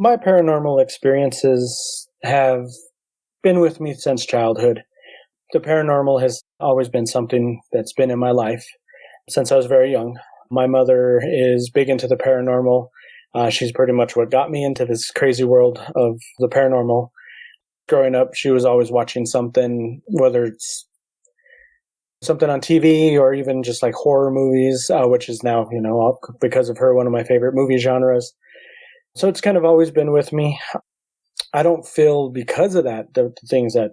My paranormal experiences have been with me since childhood. The paranormal has always been something that's been in my life since I was very young. My mother is big into the paranormal. She's pretty much what got me into this crazy world of the paranormal. Growing up, she was always watching something, whether it's something on TV or even just like horror movies, which is now, because of her, one of my favorite movie genres. So it's kind of always been with me. I don't feel because of that, the things that,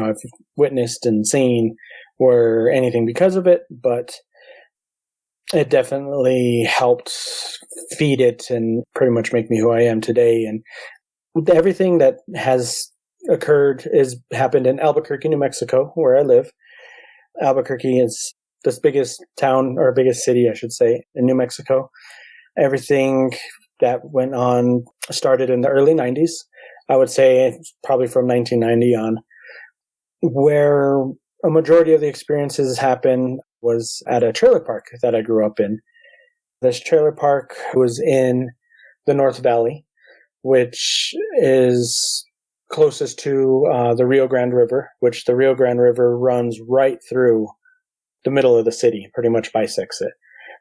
I've witnessed and seen were anything because of it, but it definitely helped feed it and pretty much make me who I am today. And everything that has occurred happened in Albuquerque, New Mexico, where I live. Albuquerque is the biggest town, or biggest city, I should say, in New Mexico. Everything that went on started in the early 90s. I would say probably from 1990 on. Where a majority of the experiences happened was at a trailer park that I grew up in. This trailer park was in the North Valley, which is closest to the Rio Grande River, which the Rio Grande River runs right through the middle of the city, pretty much bisects it.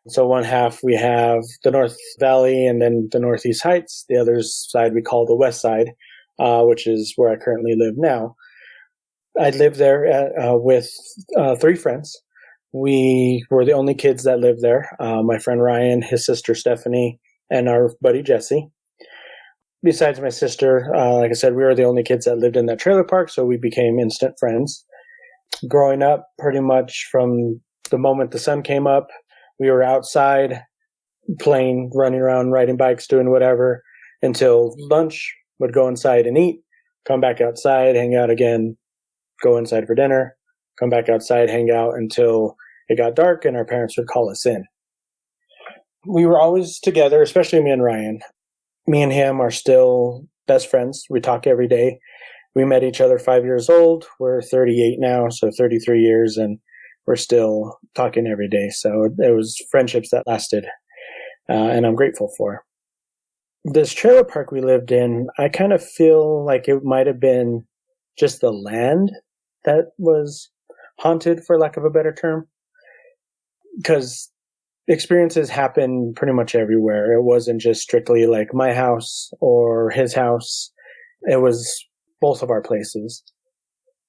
So one half we have the North Valley and then the Northeast Heights. The other side we call the West Side, which is where I currently live now. I lived there with 3 friends. We were the only kids that lived there. My friend Ryan, his sister Stephanie, and our buddy Jesse. Besides my sister, like I said, we were the only kids that lived in that trailer park, so we became instant friends. Growing up, pretty much from the moment the sun came up, we were outside playing, running around, riding bikes, doing whatever, until lunch, would go inside and eat, come back outside, hang out again, go inside for dinner, come back outside, hang out until it got dark and our parents would call us in. We were always together, especially me and Ryan. Me and him are still best friends. We talk every day. We met each other 5 years old. We're 38 now, so 33 years, and we're still talking every day. So it was friendships that lasted, and I'm grateful for. This trailer park we lived in, I kind of feel like it might have been just the land that was haunted, for lack of a better term, because experiences happen pretty much everywhere. It wasn't just strictly like my house or his house. It was both of our places.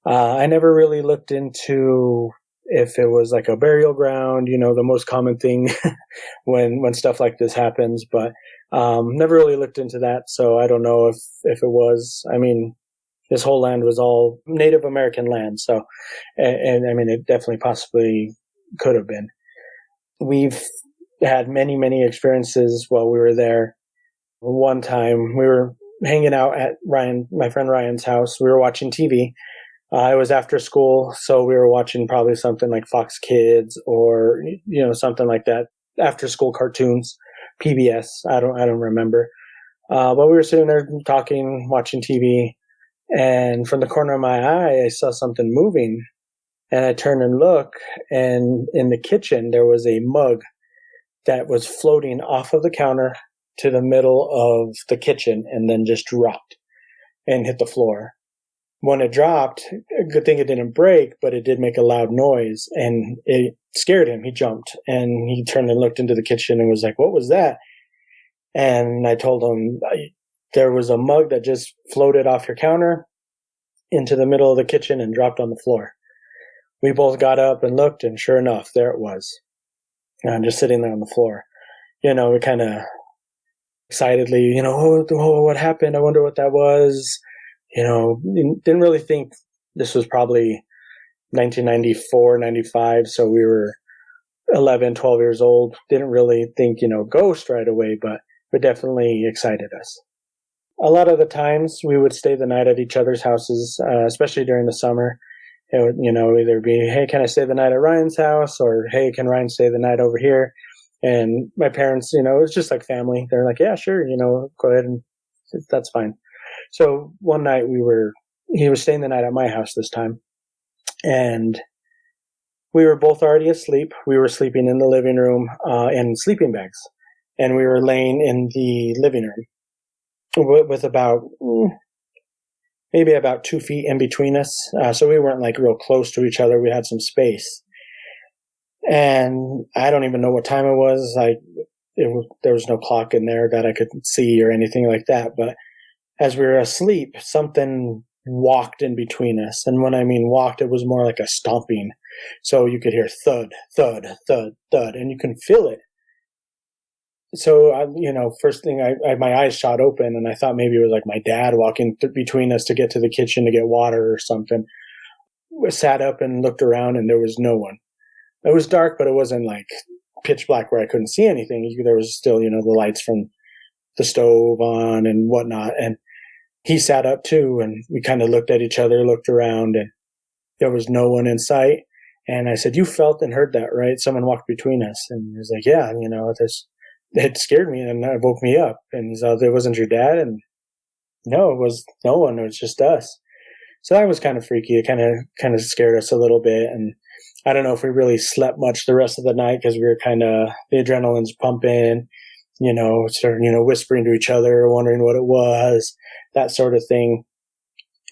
I never really looked into if it was like a burial ground, the most common thing when stuff like this happens, but never really looked into that. So I don't know if it was. I mean, this whole land was all Native American land. So, and I mean, it definitely possibly could have been. We've had many, many experiences while we were there. One time we were hanging out at my friend Ryan's house. We were watching TV. It was after school, so we were watching probably something like Fox Kids or, something like that. After school cartoons, PBS. I don't remember. But we were sitting there talking, watching TV, and from the corner of my eye, I saw something moving. And I turned and looked, and in the kitchen, there was a mug that was floating off of the counter to the middle of the kitchen and then just dropped and hit the floor. When it dropped, a good thing it didn't break, but it did make a loud noise, and it scared him. He jumped, and he turned and looked into the kitchen and was like, "What was that?" And I told him, there was a mug that just floated off your counter into the middle of the kitchen and dropped on the floor. We both got up and looked, and sure enough, there it was. And I'm just sitting there on the floor. We kind of excitedly, what happened? I wonder what that was. Didn't really think this was probably 1994, 95. So we were 11, 12 years old. Didn't really think, ghost right away, but it definitely excited us. A lot of the times we would stay the night at each other's houses, especially during the summer. It would, either be, hey, can I stay the night at Ryan's house? Or, hey, can Ryan stay the night over here? And my parents, it was just like family. They're like, yeah, sure, go ahead, and that's fine. So one night he was staying the night at my house this time. And we were both already asleep. We were sleeping in the living room in sleeping bags. And we were laying in the living room. with about maybe about 2 feet in between us. So we weren't like real close to each other. We had some space. And I don't even know what time it was. There was no clock in there that I could see or anything like that. But as we were asleep, something walked in between us. And when I mean walked, it was more like a stomping. So you could hear thud, thud, thud, thud, and you can feel it. So, first thing, my eyes shot open, and I thought maybe it was like my dad walking between us to get to the kitchen to get water or something. I sat up and looked around, and there was no one. It was dark, but it wasn't like pitch black where I couldn't see anything. There was still, the lights from the stove on and whatnot. And he sat up too, and we kind of looked at each other, looked around, and there was no one in sight. And I said, "You felt and heard that, right? Someone walked between us." And he was like, "Yeah, it scared me and it woke me up." And he's like, "It wasn't your dad?" And no, it was no one. It was just us. So that was kind of freaky. It kind of scared us a little bit. And I don't know if we really slept much the rest of the night because we were the adrenaline's pumping, whispering to each other, wondering what it was, that sort of thing.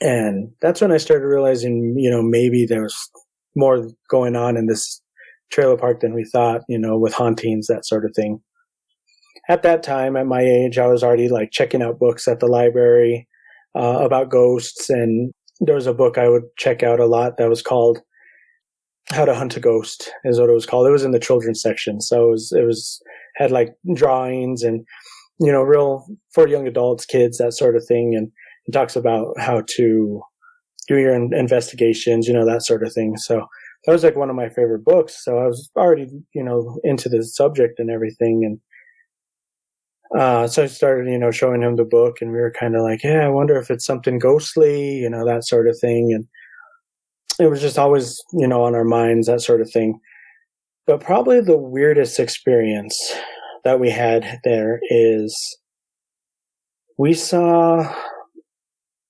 And that's when I started realizing, maybe there was more going on in this trailer park than we thought, with hauntings, that sort of thing. At that time, at my age, I was already like checking out books at the library about ghosts. And there was a book I would check out a lot that was called How to Hunt a Ghost, is what it was called. It was in the children's section. So it had like drawings and, real for young adults, kids, that sort of thing. And it talks about how to do your investigations, that sort of thing. So that was like one of my favorite books. So I was already, into the subject and everything. And so I started, showing him the book, and we were kind of like, yeah, I wonder if it's something ghostly, that sort of thing. And it was just always, on our minds, that sort of thing. But probably the weirdest experience that we had there is we saw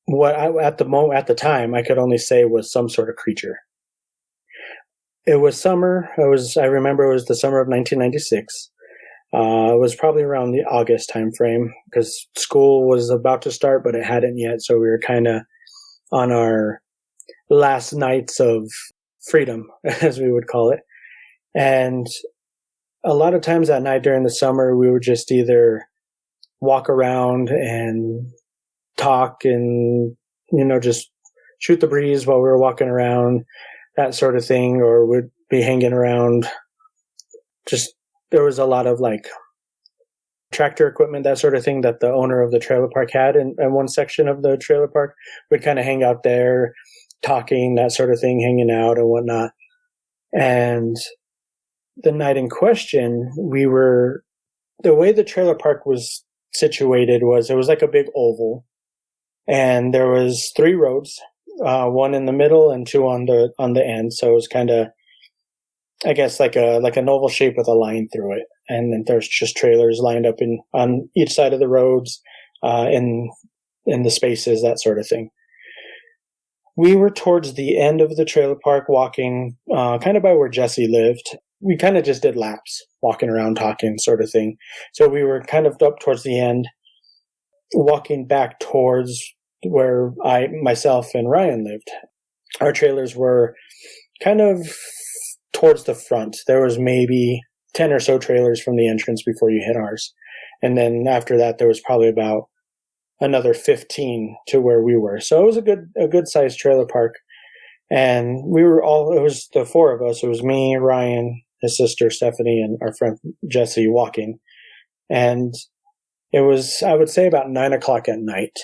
what at the time I could only say was some sort of creature. It was summer. I remember it was the summer of 1996. It was probably around the August time frame because school was about to start, but it hadn't yet. So we were kind of on our last nights of freedom, as we would call it. And a lot of times that night during the summer, we would just either walk around and talk and, just shoot the breeze while we were walking around, that sort of thing, or would be hanging around. There was a lot of like tractor equipment, that sort of thing, that the owner of the trailer park had in one section of the trailer park. We'd kind of hang out there, talking, that sort of thing, hanging out and whatnot. And the night in question, the way the trailer park was situated was it was like a big oval, and there was 3 roads, one in the middle and 2 on the end. So it was kind of, I guess, like an oval shape with a line through it. And then there's just trailers lined up on each side of the roads, in the spaces, that sort of thing. We were towards the end of the trailer park, walking kind of by where Jesse lived. We kind of just did laps, walking around, talking, sort of thing. So we were kind of up towards the end, walking back towards where myself and Ryan lived. Our trailers were kind of towards the front. There was maybe 10 or so trailers from the entrance before you hit ours. And then after that, there was probably about another 15 to where we were. So it was a good sized trailer park. And it was the 4 of us. It was me, Ryan, his sister Stephanie, and our friend Jesse walking. And it was, I would say, about 9:00 at night.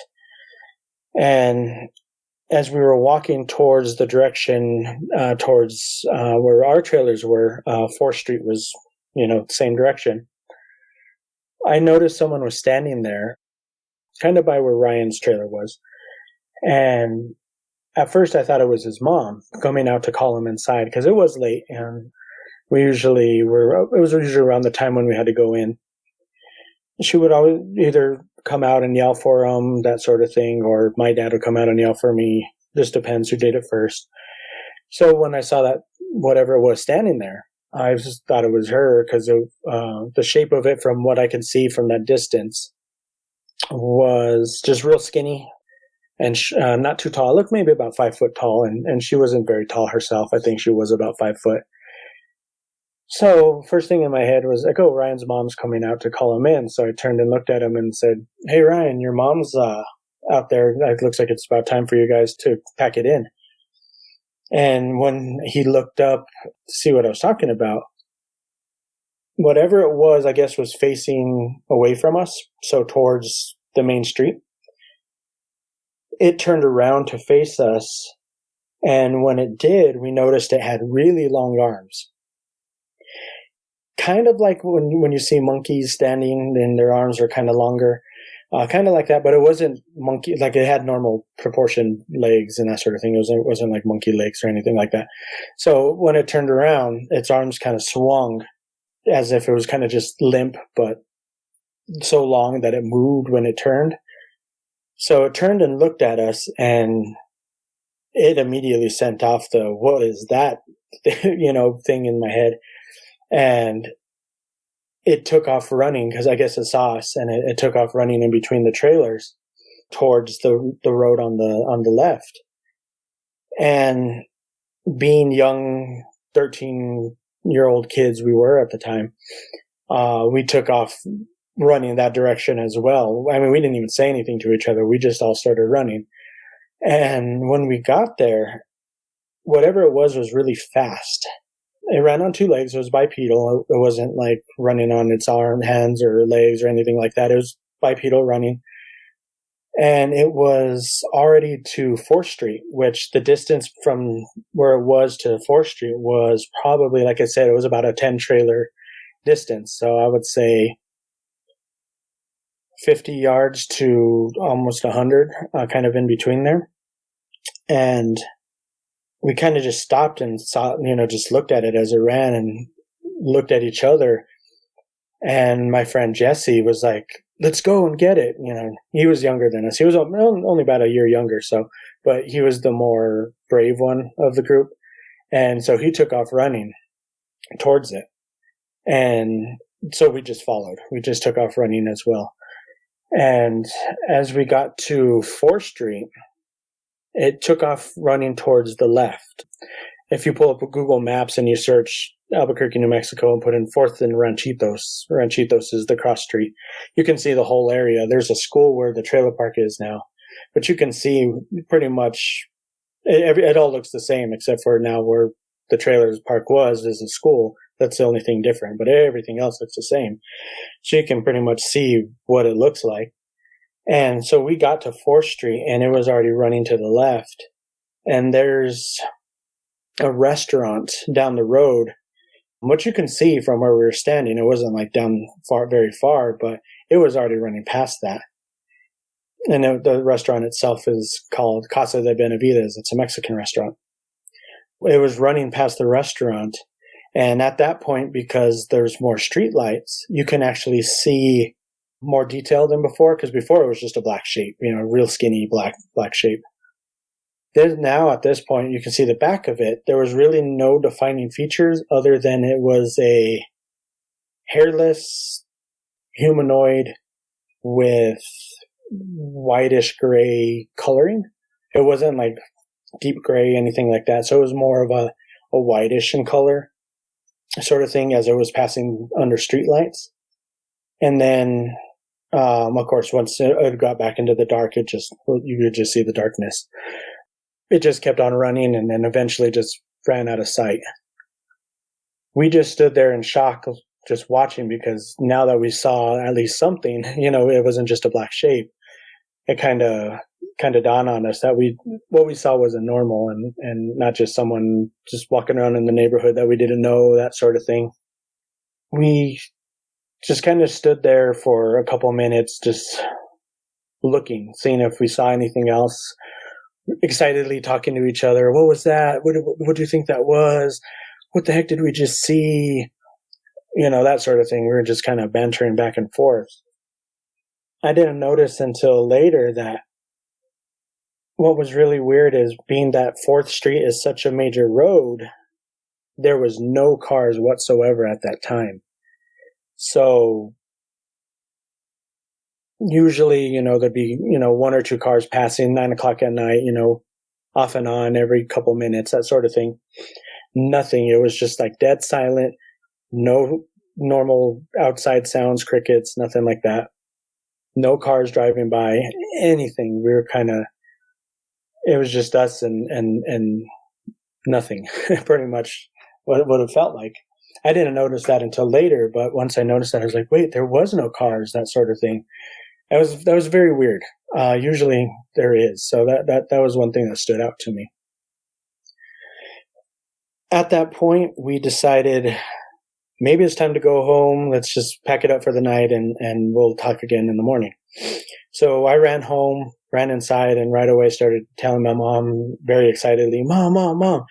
And as we were walking towards the direction, towards where our trailers were, 4th Street was, the same direction. I noticed someone was standing there, kind of by where Ryan's trailer was. And at first I thought it was his mom coming out to call him inside because it was late, and it was usually around the time when we had to go in. She would always either come out and yell for him, that sort of thing, or my dad would come out and yell for me. Just depends who did it first. So when I saw that whatever it was standing there, I just thought it was her because of the shape of it from what I could see from that distance. was just real skinny and not too tall. Looked maybe about 5 foot tall, and she wasn't very tall herself. I think she was about 5 foot. So first thing in my head was like, oh, Ryan's mom's coming out to call him in. So I turned and looked at him and said, hey, Ryan, your mom's out there. It looks like it's about time for you guys to pack it in. And when he looked up to see what I was talking about, whatever it was, I guess, was facing away from us, so towards the main street. It turned around to face us, and when it did, we noticed it had really long arms. Kind of like when you see monkeys standing and their arms are kind of longer, kind of like that, but it wasn't monkey, like it had normal proportioned legs and that sort of thing. It wasn't like monkey legs or anything like that. So when it turned around, its arms kind of swung as if it was kind of just limp, but so long that it moved when it turned. So it turned and looked at us, and it immediately sent off the, what is that, thing in my head. And it took off running because I guess it saw us, and it took off running in between the trailers towards the road on the left. And being young, 13-year-old kids we were at the time, we took off running that direction as well. I mean, we didn't even say anything to each other. We just all started running. And when we got there, whatever it was really fast. It ran on 2 legs. It was bipedal. It wasn't like running on its hands or legs or anything like that. It was bipedal running. And it was already to 4th Street, which the distance from where it was to 4th Street was probably, like I said, it was about a 10 trailer distance. So I would say 50 yards to almost 100, kind of in between there. And we kind of just stopped and saw, just looked at it as it ran and looked at each other. And my friend Jesse was like, let's go and get it. He was younger than us. He was only about a year younger. But he was the more brave one of the group. And so he took off running towards it. And so we just followed. We just took off running as well. And as we got to 4th Street, it took off running towards the left. If you pull up Google Maps and you search Albuquerque, New Mexico, and put in 4th and Ranchitos is the cross street, you can see the whole area. There's a school where the trailer park is now, but you can see pretty much it all looks the same, except for now where the trailer park was is a school. That's the only thing different, but everything else looks the same. So you can pretty much see what it looks like. And so we got to 4th Street, and it was already running to the left. And there's a restaurant down the road, which you can see from where we were standing. It wasn't like down very far, but it was already running past that. And the restaurant itself is called Casa de Benavides. It's a Mexican restaurant. It was running past the restaurant. And at that point, because there's more street lights, you can actually see more detail than before, because before it was just a black shape, real skinny black shape. Now at this point, you can see the back of it. There was really no defining features other than it was a hairless humanoid with whitish gray coloring. It wasn't like deep gray, anything like that. So it was more of a whitish in color sort of thing as it was passing under streetlights. And then, of course, once it got back into the dark, you could just see the darkness. It just kept on running and then eventually just ran out of sight. We just stood there in shock, just watching, because now that we saw at least something, it wasn't just a black shape. It kind of dawned on us that what we saw wasn't normal and not just someone just walking around in the neighborhood that we didn't know, that sort of thing. We just kind of stood there for a couple of minutes, just looking, seeing if we saw anything else, excitedly talking to each other. What was that? What do you think that was? What the heck did we just see? That sort of thing. We were just kind of bantering back and forth. I didn't notice until later that what was really weird is, being that 4th Street is such a major road, there was no cars whatsoever at that time. So usually, there'd be, one or two cars passing 9 o'clock at night, off and on every couple minutes, that sort of thing. Nothing. It was just like dead silent, no normal outside sounds, crickets, nothing like that. No cars driving by, anything. We were it was just us and nothing, pretty much what it felt like. I didn't notice that until later, but once I noticed that, I was like, wait, there was no cars, that sort of thing. That was very weird. Usually there is. So that was one thing that stood out to me. At that point, we decided maybe it's time to go home. Let's just pack it up for the night and we'll talk again in the morning. So I ran home, ran inside, and right away started telling my mom very excitedly, Mom,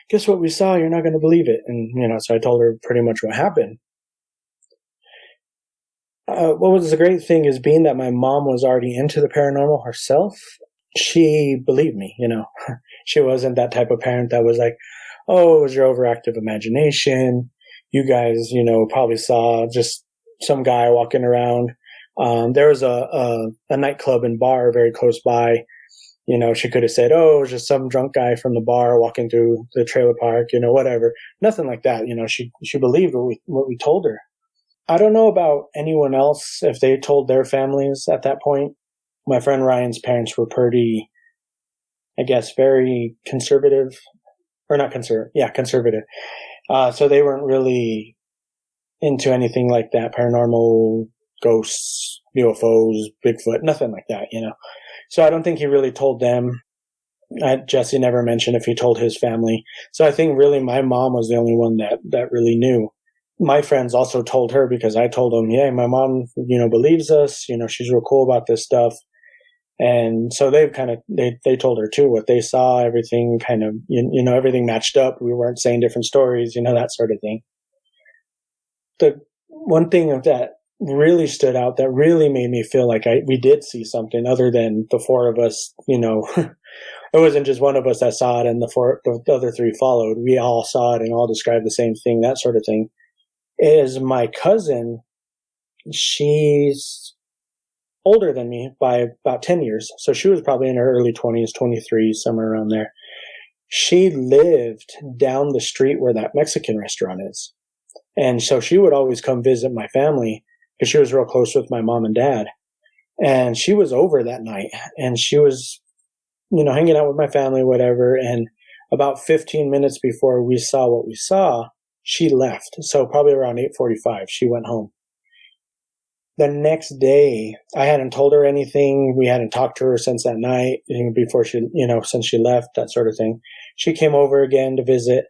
guess what we saw? You're not going to believe it. And, so I told her pretty much what happened. What was the great thing is being that my mom was already into the paranormal herself, she believed me, She wasn't that type of parent that was like, oh, it was your overactive imagination. You guys, probably saw just some guy walking around. There was a nightclub and bar very close by. She could have said, oh, it was just some drunk guy from the bar walking through the trailer park, whatever. Nothing like that. She believed what we told her. I don't know about anyone else, if they told their families at that point. My friend Ryan's parents were pretty, I guess, very conservative. Or not conservative. Yeah, conservative. So they weren't really into anything like that. Paranormal, ghosts, UFOs, Bigfoot, nothing like that, So I don't think he really told them. Jesse never mentioned if he told his family. So I think really my mom was the only one that really knew. My friends also told her because I told them, yeah, my mom, believes us. She's real cool about this stuff. And so they told her too what they saw, everything everything matched up. We weren't saying different stories, that sort of thing. The one thing that really stood out, that really made me feel like we did see something other than the four of us, it wasn't just one of us that saw it and the other three followed. We all saw it and all described the same thing, that sort of thing, is my cousin. She's older than me by about 10 years. So she was probably in her early 20s, 23, somewhere around there. She lived down the street where that Mexican restaurant is. And so she would always come visit my family because she was real close with my mom and dad. And she was over that night and she was, hanging out with my family, whatever. And about 15 minutes before we saw what we saw, she left. So probably around 8:45, she went home. The next day, I hadn't told her anything. We hadn't talked to her since that night, before she, since she left, that sort of thing. She came over again to visit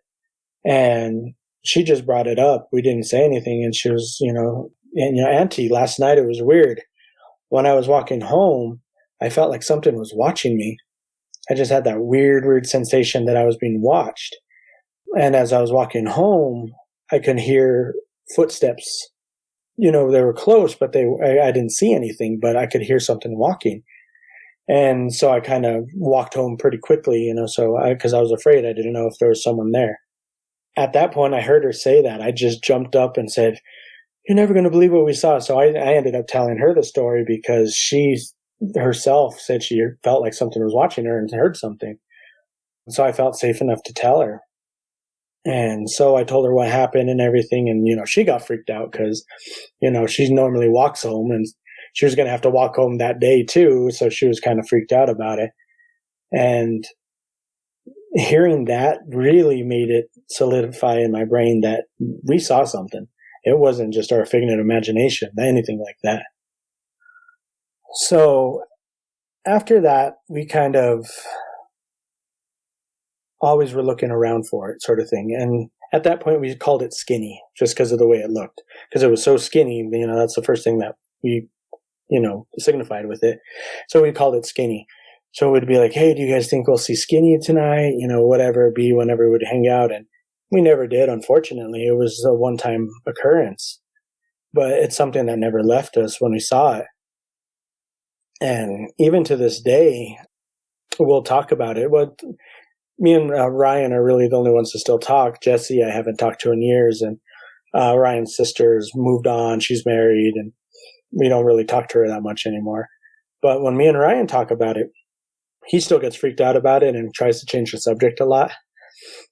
and she just brought it up. We didn't say anything. And she was, Auntie, last night it was weird. When I was walking home, I felt like something was watching me. I just had that weird sensation that I was being watched. And as I was walking home, I could hear footsteps. They were close, but I didn't see anything, but I could hear something walking. And so I kind of walked home pretty quickly, because I was afraid. I didn't know if there was someone there. At that point, I heard her say that. I just jumped up and said, you're never going to believe what we saw. So I ended up telling her the story because she herself said she felt like something was watching her and heard something. So I felt safe enough to tell her. And so I told her what happened and everything. And, she got freaked out because, she normally walks home and she was going to have to walk home that day too. So she was kind of freaked out about it. And hearing that really made it solidify in my brain that we saw something. It wasn't just our figment of imagination, anything like that. So after that, we kind of always were looking around for it, sort of thing. And at that point, we called it skinny just because of the way it looked. Because it was so skinny, that's the first thing that we, signified with it. So we called it skinny. So it would be like, hey, do you guys think we'll see skinny tonight? Whatever it be, whenever we would hang out. And we never did, unfortunately. It was a one-time occurrence. But it's something that never left us when we saw it. And even to this day, we'll talk about it. Me and Ryan are really the only ones to still talk. Jessie, I haven't talked to in years. And Ryan's sister's moved on. She's married. And, we don't really talk to her that much anymore. But when me and Ryan talk about it, he still gets freaked out about it and tries to change the subject a lot.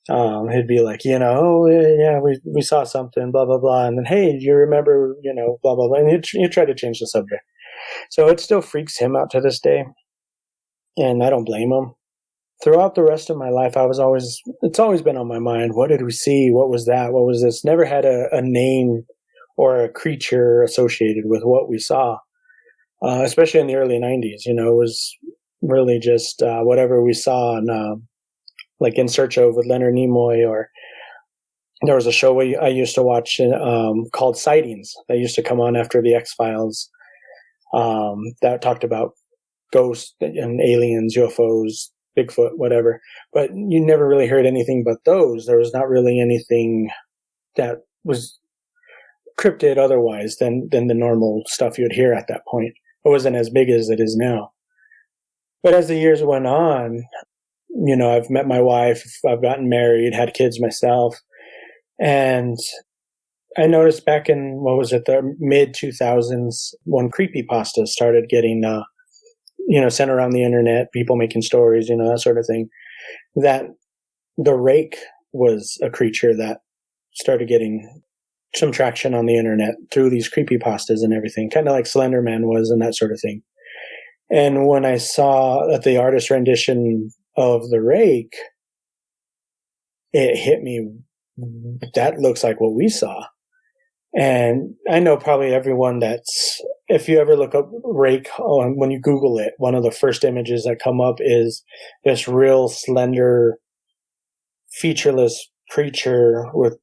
He'd be like, oh, yeah, we saw something, blah, blah, blah. And then, hey, do you remember, blah, blah, blah. And he'd try to change the subject. So it still freaks him out to this day. And I don't blame him. Throughout the rest of my life, it's always been on my mind. What did we see? What was that? What was this? Never had a name or a creature associated with what we saw, especially in the early 90s. It was really just whatever we saw on, like In Search of with Leonard Nimoy, or there was a show I used to watch called Sightings that used to come on after the X-Files that talked about ghosts and aliens, UFOs, Bigfoot, whatever. But you never really heard anything but those. There was not really anything that was cryptid otherwise than the normal stuff you'd hear at that point. It wasn't as big as it is now. But as the years went on, I've met my wife, I've gotten married, had kids myself. And I noticed back in, the mid-2000s, when creepypasta started getting, sent around the internet, people making stories, that sort of thing, that the Rake was a creature that started getting some traction on the internet through these creepypastas and everything, kind of like Slender Man was and that sort of thing. And when I saw that the artist rendition of the Rake, it hit me, that looks like what we saw. And I know probably everyone if you ever look up Rake, when you Google it, one of the first images that come up is this real slender, featureless creature with,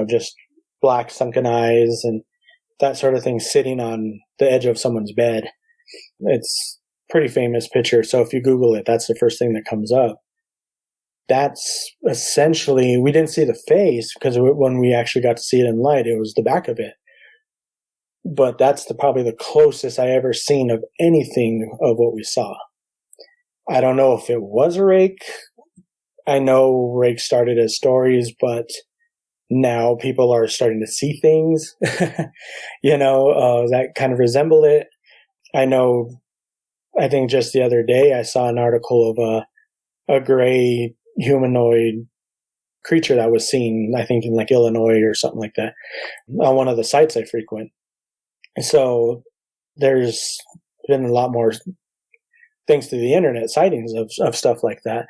just black sunken eyes and that sort of thing sitting on the edge of someone's bed. It's a pretty famous picture. So if you Google it, that's the first thing that comes up. That's essentially, we didn't see the face because when we actually got to see it in light, it was the back of it. But that's probably the closest I ever seen of anything of what we saw. I don't know if it was a Rake. I know Rake started as stories, but now people are starting to see things, that kind of resemble it. I think just the other day I saw an article of a gray humanoid creature that was seen, I think in like Illinois or something like that, on one of the sites I frequent. So there's been a lot more, thanks to the internet, sightings of stuff like that.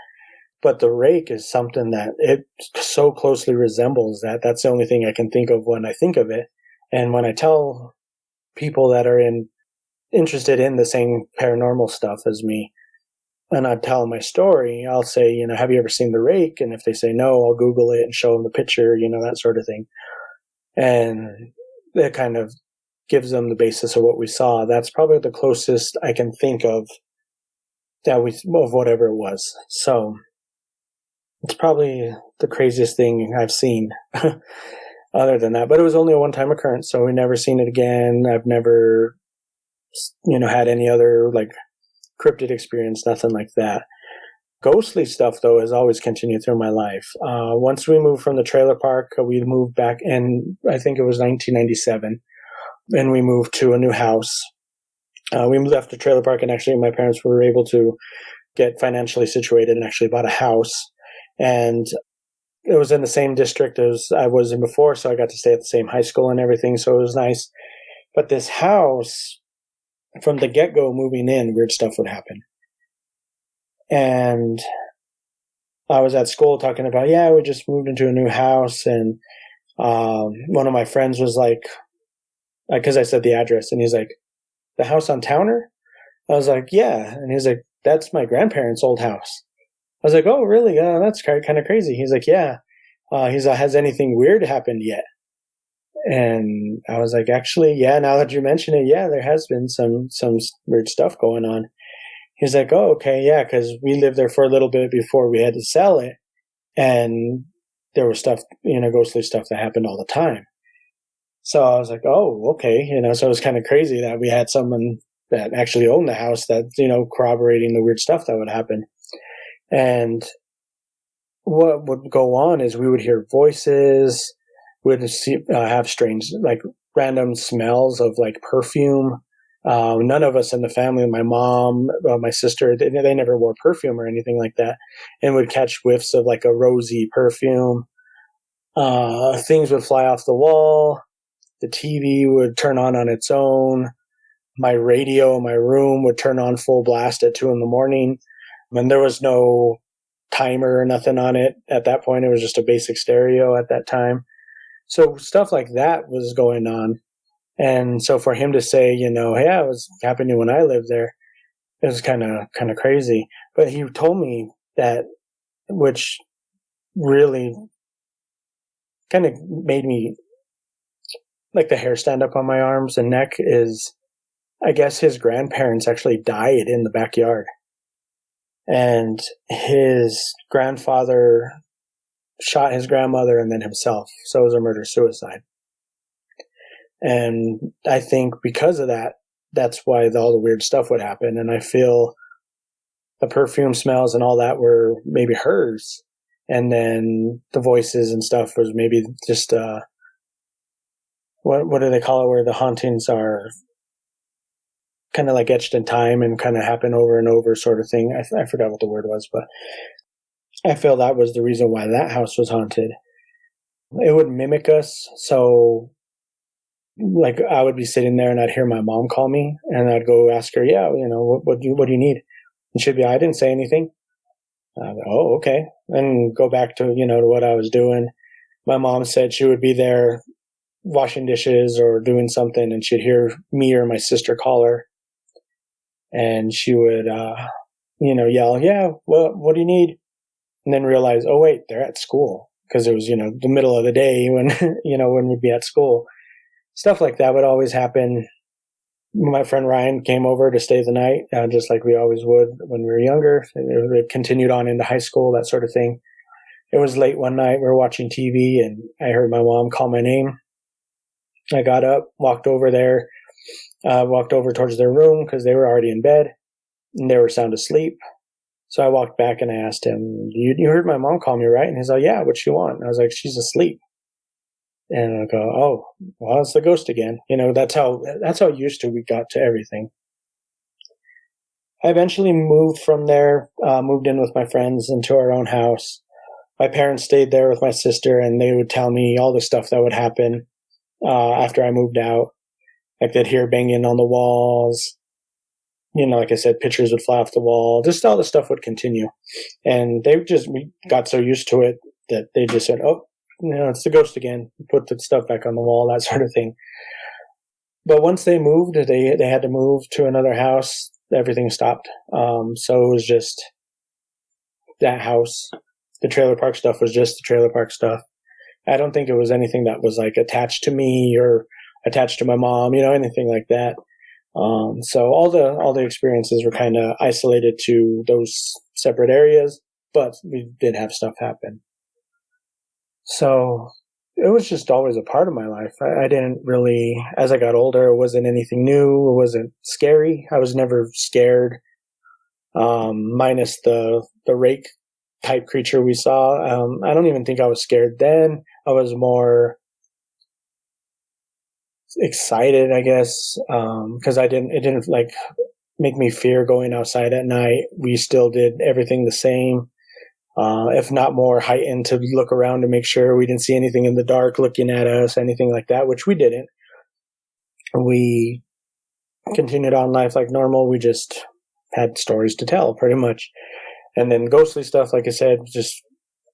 But the Rake is something that it so closely resembles that. That's the only thing I can think of when I think of it. And when I tell people that are interested in the same paranormal stuff as me, and I tell my story, I'll say, have you ever seen the Rake? And if they say no, I'll Google it and show them the picture, that sort of thing. And it kind of gives them the basis of what we saw. That's probably the closest I can think of of whatever it was. So it's probably the craziest thing I've seen other than that. But it was only a one-time occurrence, so we've never seen it again. I've never, had any other like cryptid experience, nothing like that. Ghostly stuff, though, has always continued through my life. Once we moved from the trailer park, we moved back in, I think it was 1997, and we moved to a new house. We left the trailer park, and actually my parents were able to get financially situated and actually bought a house. And it was in the same district as I was in before, so I got to stay at the same high school and everything, so it was nice. But this house, from the get-go moving in, weird stuff would happen. And I was at school talking about, we just moved into a new house, and one of my friends was like, because I said the address, and he's like, the house on Towner? I was like, yeah. And he's like, that's my grandparents' old house. I was like, oh, really? That's kind of crazy. He's like, yeah. He's like, has anything weird happened yet? And I was like, actually, yeah, now that you mention it, yeah, there has been some weird stuff going on. He's like, oh, okay, yeah, because we lived there for a little bit before we had to sell it. And there was stuff, ghostly stuff that happened all the time. So I was like, oh, okay. So it was kind of crazy that we had someone that actually owned the house that, corroborating the weird stuff that would happen. And what would go on is we would hear voices, would have strange, like random smells of like perfume, None of us in the family, my mom, my sister, they never wore perfume or anything like that, and would catch whiffs of like a rosy perfume. Things would fly off the wall. The TV would turn on its own. My radio in my room would turn on full blast at 2 a.m. And there was no timer or nothing on it at that point. It was just a basic stereo at that time. So stuff like that was going on. And so for him to say, hey, it was happening when I lived there, it was kind of crazy. But he told me that, which really kind of made me like the hair stand up on my arms and neck, is I guess his grandparents actually died in the backyard. And his grandfather shot his grandmother and then himself. So it was a murder-suicide. And I think because of that, that's why all the weird stuff would happen. And I feel the perfume smells and all that were maybe hers. And then the voices and stuff was maybe just, what do they call it, where the hauntings are kind of like etched in time and kind of happen over and over sort of thing. I forgot what the word was, but I feel that was the reason why that house was haunted. It would mimic us. So like I would be sitting there and I'd hear my mom call me and I'd go ask her, what do you need? And she'd be, I didn't say anything. I'd go, oh, okay. And go back to, to what I was doing. My mom said she would be there washing dishes or doing something and she'd hear me or my sister call her. And she would, yell, yeah, what do you need? And then realize, oh, wait, they're at school. Because it was, the middle of the day when, when we'd be at school. Stuff like that would always happen. My friend Ryan came over to stay the night, just like we always would when we were younger. It continued on into high school, that sort of thing. It was late one night. We were watching TV and I heard my mom call my name. I got up, walked over there. Walked over towards their room because they were already in bed and they were sound asleep. So I walked back and I asked him, you heard my mom call me, right? And he's like, yeah, what she want? And I was like, she's asleep. And I go, oh, well, it's the ghost again. That's how used to we got to everything. I eventually moved from there, moved in with my friends into our own house. My parents stayed there with my sister and they would tell me all the stuff that would happen after I moved out. Like they'd hear banging on the walls. Like I said, pictures would fly off the wall. Just all the stuff would continue. And we got so used to it that they just said, oh, it's the ghost again. Put the stuff back on the wall, that sort of thing. But once they moved, they had to move to another house. Everything stopped. So it was just that house. The trailer park stuff was just the trailer park stuff. I don't think it was anything that was like attached to me or attached to my mom, anything like that. So all the experiences were kind of isolated to those separate areas, but we did have stuff happen. So it was just always a part of my life. I didn't really, as I got older, it wasn't anything new. It wasn't scary. I was never scared, minus the Rake type creature we saw. I don't even think I was scared then. I was more excited, I guess, because it didn't like make me fear going outside at night. We still did everything the same, if not more heightened, to look around to make sure we didn't see anything in the dark looking at us, anything like that, which we didn't. We continued on life like normal. We just had stories to tell, pretty much. And then ghostly stuff, like I said, just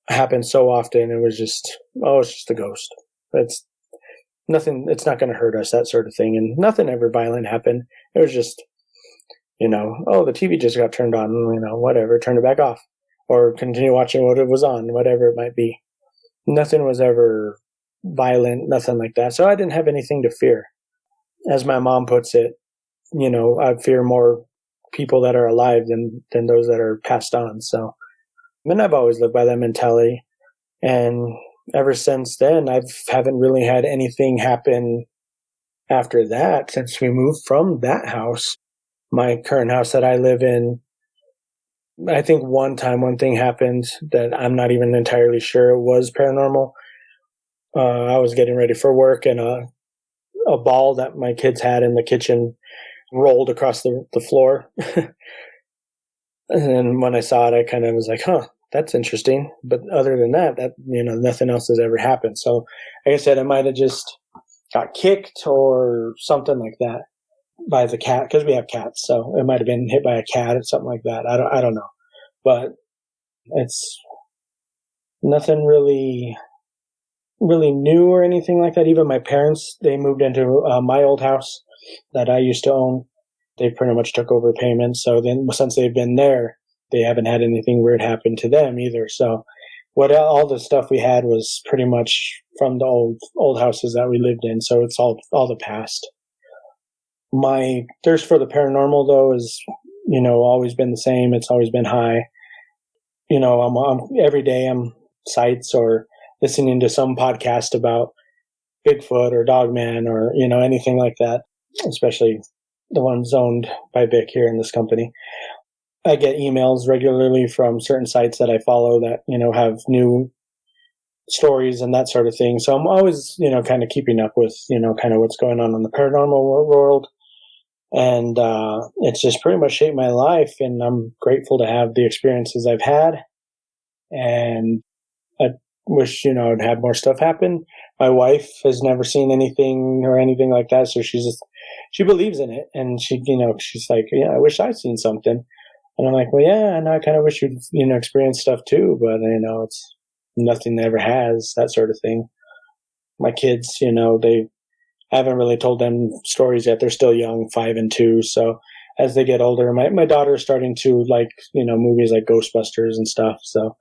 happened so often. It was just, it's just a ghost. It's nothing, it's not going to hurt us, that sort of thing. And nothing ever violent happened. It was just, the TV just got turned on, whatever, turn it back off. Or continue watching what it was on, whatever it might be. Nothing was ever violent, nothing like that. So I didn't have anything to fear. As my mom puts it, I fear more people that are alive than those that are passed on. So, and I've always lived by that mentality. And ever since then, I haven't really had anything happen after that since we moved from that house. My current house that I live in, I think one thing happened that I'm not even entirely sure it was paranormal. I was getting ready for work and a ball that my kids had in the kitchen rolled across the floor. And then when I saw it, I kind of was like, huh, that's interesting. But other than that, nothing else has ever happened. So like I said, I might have just got kicked or something like that by the cat, because we have cats. So it might have been hit by a cat or something like that. I don't know. But it's nothing really new or anything like that. Even my parents, they moved into my old house that I used to own. They pretty much took over payments. So then since they've been there, they haven't had anything weird happen to them either. So all the stuff we had was pretty much from the old houses that we lived in. So it's all the past. My thirst for the paranormal, though, is, always been the same. It's always been high. I'm every day I'm sites or listening to some podcast about Bigfoot or Dogman or, anything like that, especially the ones owned by Vic here in this company. I get emails regularly from certain sites that I follow that, have new stories and that sort of thing. So I'm always, kind of keeping up with, kind of what's going on in the paranormal world. And it's just pretty much shaped my life. And I'm grateful to have the experiences I've had. And I wish, I'd have more stuff happen. My wife has never seen anything or anything like that. So she believes in it. And she's like, yeah, I wish I'd seen something. And I'm like, well, yeah, and I kind of wish you'd, experience stuff too. But, it's nothing ever has, that sort of thing. My kids, they haven't really told them stories yet. They're still young, 5 and 2. So as they get older, my daughter's starting to like, movies like Ghostbusters and stuff. So,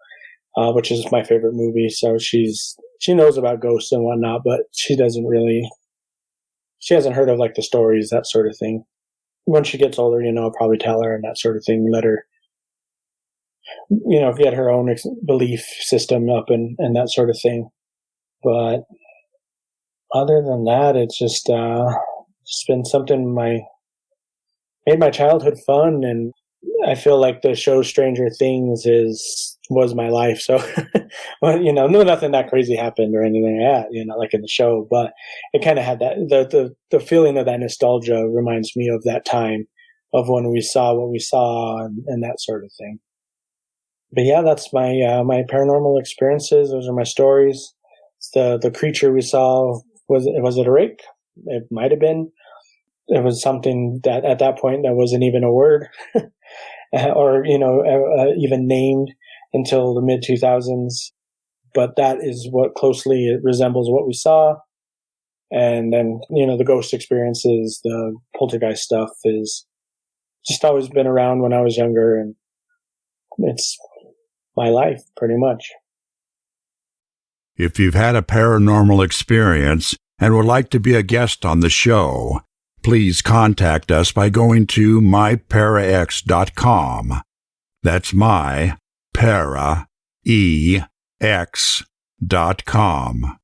which is my favorite movie. So she knows about ghosts and whatnot, but she hasn't heard of like the stories, that sort of thing. When she gets older, I'll probably tell her and that sort of thing, let her, get her own belief system up and that sort of thing. But other than that, it's just been something made my childhood fun, and I feel like the show Stranger Things was my life. So, well, nothing that crazy happened or anything like that, like in the show, but it kind of had that, the feeling of that nostalgia reminds me of that time of when we saw what we saw and that sort of thing. But yeah, that's my paranormal experiences. Those are my stories. The creature we saw, was it a rake? It might have been. It was something that at that point that wasn't even a word or, even named until the mid 2000s. But that is what closely it resembles what we saw. And then, the ghost experiences, the poltergeist stuff is just always been around when I was younger, and it's my life pretty much. If you've had a paranormal experience and would like to be a guest on the show, please contact us by going to myparax.com. That's myparaex.com.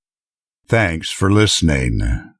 Thanks for listening.